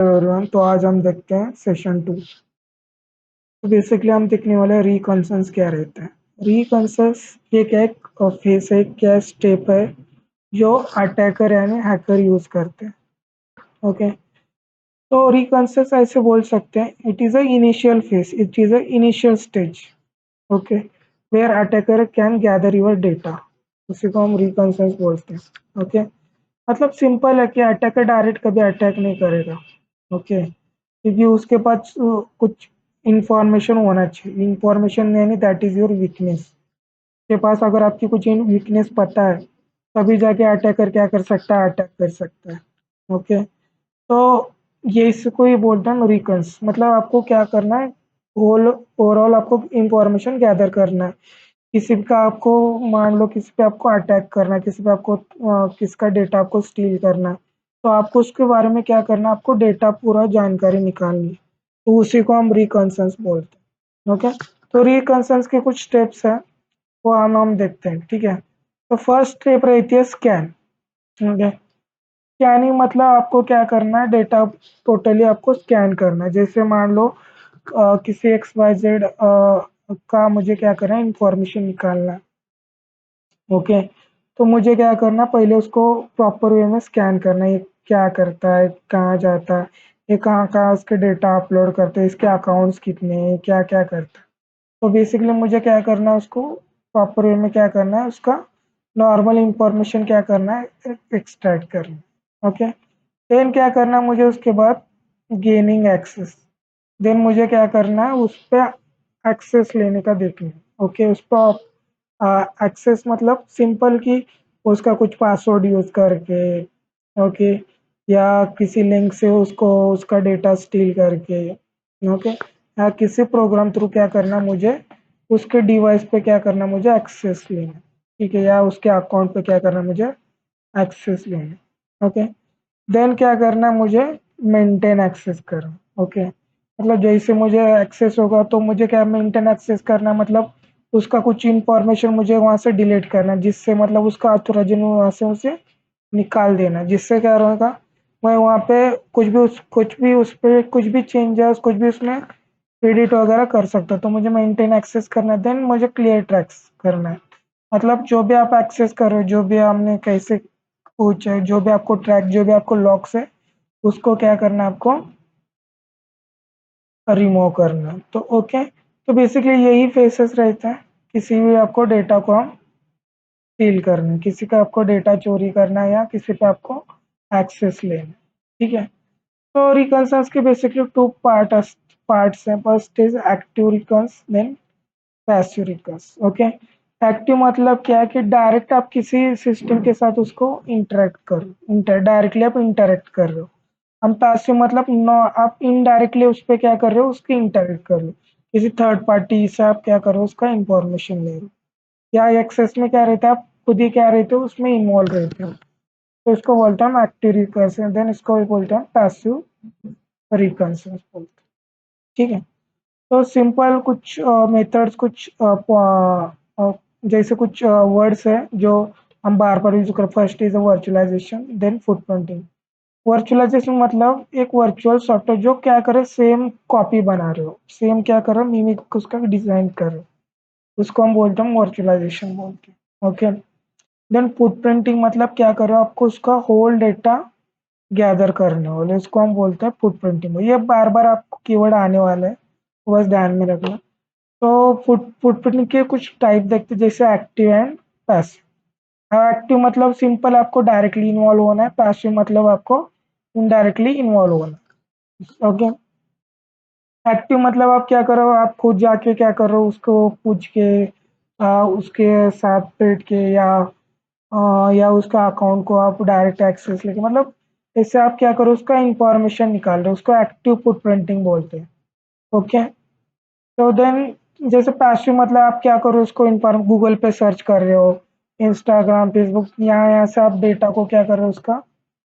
Everyone, तो आज हम देखते हैं सेशन 2। तो बेसिकली हम देखने वाले हैं रिकॉन्सेंस क्या रहता है। रिकॉन्सेंस ये क्या एक फेस है, क्या स्टेप है जो अटैकर यानी हैकर यूज करते हैं। ओके, तो रिकॉन्सेंस ऐसे बोल सकते हैं, it is a initial phase, it is a initial stage. Okay, where attacker can gather your data, उसी को हम रिकॉन्सेंस बोलते हैं। ओके, मतलब सिंपल है कि अटैकर डायरेक्ट कभी अटैक नहीं करेगा। ओके, क्योंकि उसके पास कुछ इंफॉर्मेशन होना चाहिए। इंफॉर्मेशन यानी दैट इज योर वीकनेस। के पास अगर आपकी कुछ वीकनेस पता है, तभी जाके अटैकर क्या कर सकता है, अटैक कर सकता है। ओके, तो ये इसको ही बोलते हैं रिकन्स। मतलब आपको क्या करना है, होल ओवरऑल आपको इंफॉर्मेशन गैदर करना है। किसी का आपको मान लो किसी पे आपको अटैक करना है, किसी पे आपको किसका डेटा आपको स्टील करना है, तो आपको उसके बारे में क्या करना है, आपको डेटा पूरा जानकारी निकालनी है। तो उसी को हम रिकॉन्सेंस बोलते हैं। ओके, तो रिकॉन्सेंस के कुछ स्टेप्स हैं, वो हम देखते हैं। ठीक है, तो फर्स्ट स्टेप रहती है स्कैन। ओके, स्कैनिंग मतलब आपको क्या करना है, डेटा टोटली आपको स्कैन करना है। जैसे मान लो किसी एक्स वाई जेड का मुझे क्या करना है, इंफॉर्मेशन निकालना है। ओके, तो मुझे क्या करना, पहले उसको प्रॉपर वे में स्कैन करना है। ये क्या करता है, कहाँ जाता है, ये कहाँ कहाँ उसके डेटा अपलोड करते हैं, इसके अकाउंट्स कितने हैं, क्या क्या करता है। तो बेसिकली मुझे क्या करना है, उसको प्रॉपर वे में क्या करना है, उसका नॉर्मल इंफॉर्मेशन क्या करना है, एक्सट्रैक्ट करना है। ओके, देन क्या करना है मुझे उसके बाद, गेनिंग एक्सेस। देन मुझे क्या करना है, उस पर एक्सेस लेने का देखना है। ओके, उस पर एक्सेस मतलब सिंपल कि उसका कुछ पासवर्ड यूज करके, ओके, या किसी लिंक से उसको उसका डेटा स्टील करके, ओके, या किसी प्रोग्राम थ्रू क्या करना मुझे, उसके डिवाइस पे क्या करना मुझे, एक्सेस लेना। ठीक है, या उसके अकाउंट पे क्या करना मुझे, एक्सेस लेना। ओके, देन क्या करना मुझे, मेंटेन एक्सेस करना। ओके, मतलब जैसे मुझे एक्सेस होगा तो मुझे क्या मेंटेन एक्सेस करना, मतलब उसका कुछ इंफॉर्मेशन मुझे वहां से डिलीट करना, जिससे मतलब उसका ऑथोराइजन वहां से उसे निकाल देना, जिससे क्या होगा, मैं वहाँ पे कुछ भी उस पर कुछ भी चेंजेस, कुछ भी उसमें एडिट वगैरह कर सकता हूँ। तो मुझे मेंटेन एक्सेस करना है, देन मुझे क्लियर ट्रैक्स करना है। मतलब जो भी आप एक्सेस कर रहे हो, जो भी हमने कैसे पूछा है, जो भी आपको ट्रैक, जो भी आपको लॉक्स है, उसको क्या करना है, आपको रिमूव करना है। तो ओके, तो बेसिकली यही फेसेस रहता है, किसी भी आपको डेटा को हम स्टील करना है, किसी का आपको डेटा चोरी करना है, या किसी पे आपको एक्सेस लेना है। ठीक है, तो रिकन्स के बेसिकली टू पार्ट्स हैं। First is active recons, then passive recons. Okay, active मतलब क्या है कि डायरेक्ट आप किसी सिस्टम के साथ उसको इंटरेक्ट करो, डायरेक्टली आप इंटरेक्ट कर रहे हो। हम पैसिव मतलब नो, आप इनडायरेक्टली उस पर क्या कर रहे हो, उसकी इंटरेक्ट कर रहे हो, किसी थर्ड पार्टी से आप क्या कर रहे हो, उसका इंफॉर्मेशन ले रहे हो। या एक्सेस में क्या रहता है, आप खुद ही क्या रहते हो, उसमें इन्वॉल्व रहते हो। तो इसको बोलते हैं हम एक्टिव रिकर्सन, देन इसको भी बोलते हैं पैसिव रिकर्सन बोलते हैं। ठीक है, तो सिंपल कुछ मेथड्स, कुछ जैसे कुछ वर्ड्स है जो हम बार बार यूज कर। First is virtualisation, then footprinting. Virtualisation मतलब एक वर्चुअल सॉफ्टवेयर जो क्या करे, सेम कॉपी बना रहे हो, सेम क्या कर रहे हो, मिमिक उसका डिजाइन कर रहे हो, उसको हम बोलते हैं वर्चुअलाइजेशन बोलते हैं। ओके, देन फुटप्रिंटिंग मतलब क्या करो, आपको उसका होल डेटा गैदर करने वाले, इसको हम बोलते हैं फुटप्रिंटिंग। ये बार बार आपको कीवर्ड आने वाला है, बस ध्यान में रखना। तो फुटप्रिंटिंग के कुछ टाइप देखते हैं, जैसे एक्टिव एंड पैसिव। एक्टिव मतलब सिंपल आपको डायरेक्टली इन्वॉल्व होना है, पैसिव मतलब आपको इनडायरेक्टली इन्वॉल्व होना है। ओके, एक्टिव मतलब आप क्या करो, आप खुद जाके क्या करो, उसको पूछ के उसके साथ बैठ के, या उसका अकाउंट को आप डायरेक्ट एक्सेस लेके, मतलब इससे आप क्या करो, उसका इंफॉर्मेशन निकाल रहे हो, उसको एक्टिव फुटप्रिंटिंग बोलते हैं। ओके, तो देन जैसे पैसिव मतलब आप क्या करो, उसको इन्फॉर्म गूगल पे सर्च कर रहे हो, इंस्टाग्राम, फेसबुक, यहाँ यहाँ से आप डेटा को क्या कर रहे हो, उसका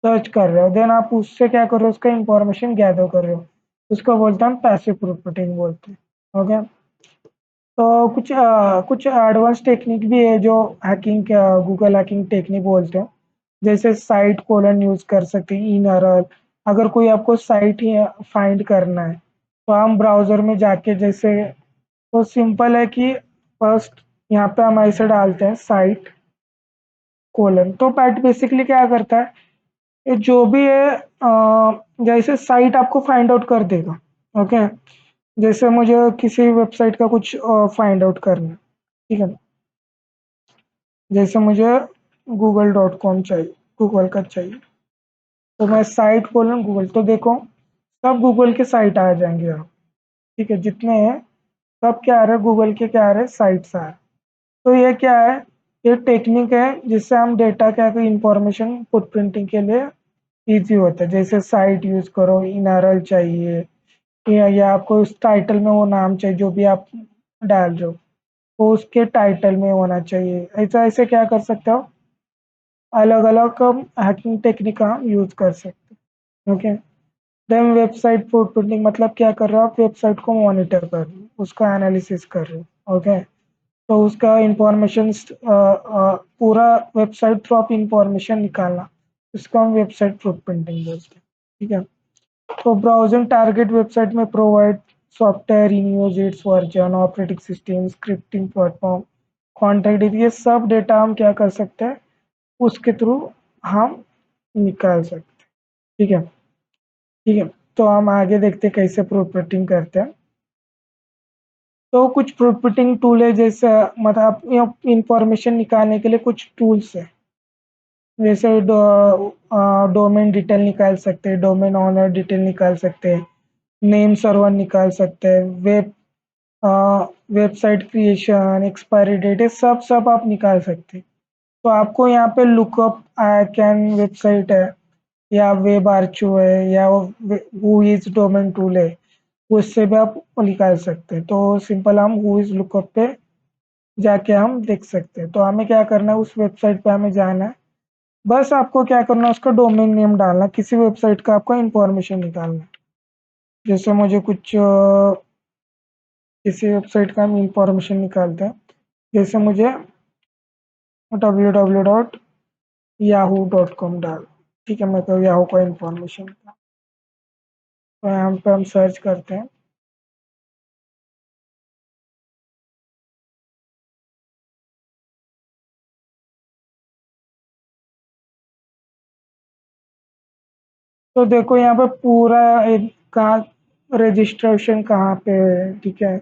सर्च कर रहे हो, देन आप उससे क्या कर रहे हो, उसका इंफॉर्मेशन गैदर कर रहे हो, उसको बोलते हैं हम पैसिव फुटप्रिंटिंग बोलते हैं। ओके, तो कुछ एडवांस टेक्निक भी है जो हैकिंग, गूगल हैकिंग टेक्निक बोलते हैं। जैसे साइट कोलन यूज कर सकते हैं, इनरल, अगर कोई आपको साइट ही फाइंड करना है तो हम ब्राउज़र में जाके जैसे तो सिंपल है कि फर्स्ट यहाँ पे हम ऐसे डालते हैं साइट कोलन तो पैट बेसिकली क्या करता है ये जो भी है जैसे साइट आपको फाइंड आउट कर देगा। ओके, जैसे मुझे किसी वेबसाइट का कुछ फाइंड आउट करना है, ठीक है, जैसे मुझे google.com चाहिए, गूगल का चाहिए, तो मैं साइट खोलूँ गूगल तो देखो सब गूगल के साइट आ जाएंगे आप, ठीक है, जितने हैं सब क्या आ रहा है गूगल के क्या आ रहे हैं साइट्स आ रहे हैं। तो ये क्या है, ये टेक्निक है जिससे हम डेटा क्या इंफॉर्मेशन फुटप्रिंटिंग के लिए इजी होता है। जैसे साइट यूज करो, इनरल चाहिए या आपको उस टाइटल में वो नाम चाहिए जो भी आप डाल रहे हो वो उसके टाइटल में होना चाहिए। ऐसा ऐसे क्या कर सकते हो, अलग अलग हैकिंग टेक्निक का हम यूज कर सकते हैं। ओके, देन वेबसाइट फुटप्रिंटिंग मतलब क्या कर रहे हो, आप वेबसाइट को मॉनिटर कर रहे हो, उसका एनालिसिस कर रहे हो। ओके, तो उसका इंफॉर्मेशन पूरा वेबसाइट थ्रू आप इंफॉर्मेशन निकालना, इसको हम वेबसाइट फुटप्रिंटिंग बोलते हैं। ठीक है, तो ब्राउजिंग टारगेट वेबसाइट में provide software in use it's version, operating system, scripting platform, contact, ये सब डेटा हम क्या कर सकते हैं उसके थ्रू हम निकाल सकते हैं। ठीक है, ठीक है, तो हम आगे देखते हैं कैसे प्रोपरेटिंग करते हैं। तो कुछ प्रोपरेटिंग टूल है जैसे मतलब इंफॉर्मेशन निकालने के लिए कुछ टूल्स है, जैसे डोमेन डिटेल निकाल सकते हैं, डोमेन ऑनर डिटेल निकाल सकते हैं, नेम सर्वर निकाल सकते हैं, वेबसाइट क्रिएशन, एक्सपायरी डेट, ये सब आप निकाल सकते हैं। तो आपको यहाँ पे लुकअप कैन वेबसाइट है या वेब आर्चो है या हु इज डोमेन टूल है, उससे भी आप निकाल सकते हैं। तो सिंपल हम हु इज लुकअप पे जाके हम देख सकते हैं। तो हमें क्या करना है, उस वेबसाइट पे हमें जाना है, बस आपको क्या करना है उसका डोमेन नेम डालना, किसी वेबसाइट का आपको इंफॉर्मेशन निकालना है। जैसे मुझे कुछ किसी वेबसाइट का हम इंफॉर्मेशन निकालते हैं, जैसे मुझे www.yahoo.com डाल, ठीक है, मैं तो याहू का इंफॉर्मेशन, तो यहाँ पे हम सर्च करते हैं। तो देखो यहाँ पे पूरा कहाँ रजिस्ट्रेशन कहाँ पे है, ठीक है,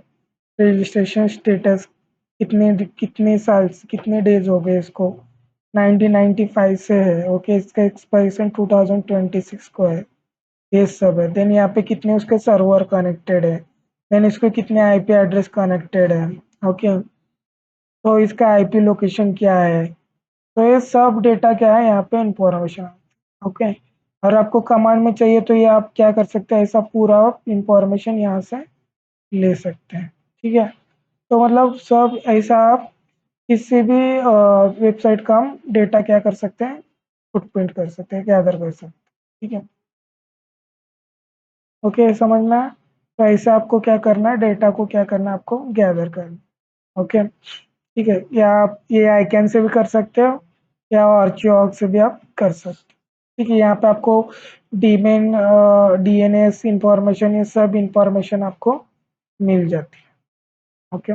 रजिस्ट्रेशन स्टेटस कितने साल कितने डेज हो गए इसको, 1995 से है। ओके, इसका एक्सपायरेशन 2026 को है, ये सब है। देन यहाँ पे कितने उसके सर्वर कनेक्टेड है, देन इसको कितने आईपी एड्रेस कनेक्टेड है। ओके, तो इसका आईपी लोकेशन क्या है, तो ये सब डेटा क्या है यहाँ पे इंफॉर्मेशन। ओके, और आपको कमांड में चाहिए तो ये आप क्या कर सकते हैं, ऐसा पूरा इंफॉर्मेशन यहाँ से ले सकते हैं। ठीक है, तो मतलब सब ऐसा आप किसी भी वेबसाइट का हम डेटा क्या कर सकते हैं, फुटप्रिंट कर सकते हैं, गैदर कर सकते हैं। ठीक है, ओके, समझना है? तो ऐसे आपको क्या करना है, डेटा को क्या करना है, आपको गैदर करना। ओके, ठीक है, या आप ये आइकैन से भी कर सकते हो या आर्चिओग से भी आप कर सकते हो। ठीक है, यहाँ पे आपको डीमेन डीएनएस इंफॉर्मेशन, ये सब इंफॉर्मेशन आपको मिल जाती है। ओके।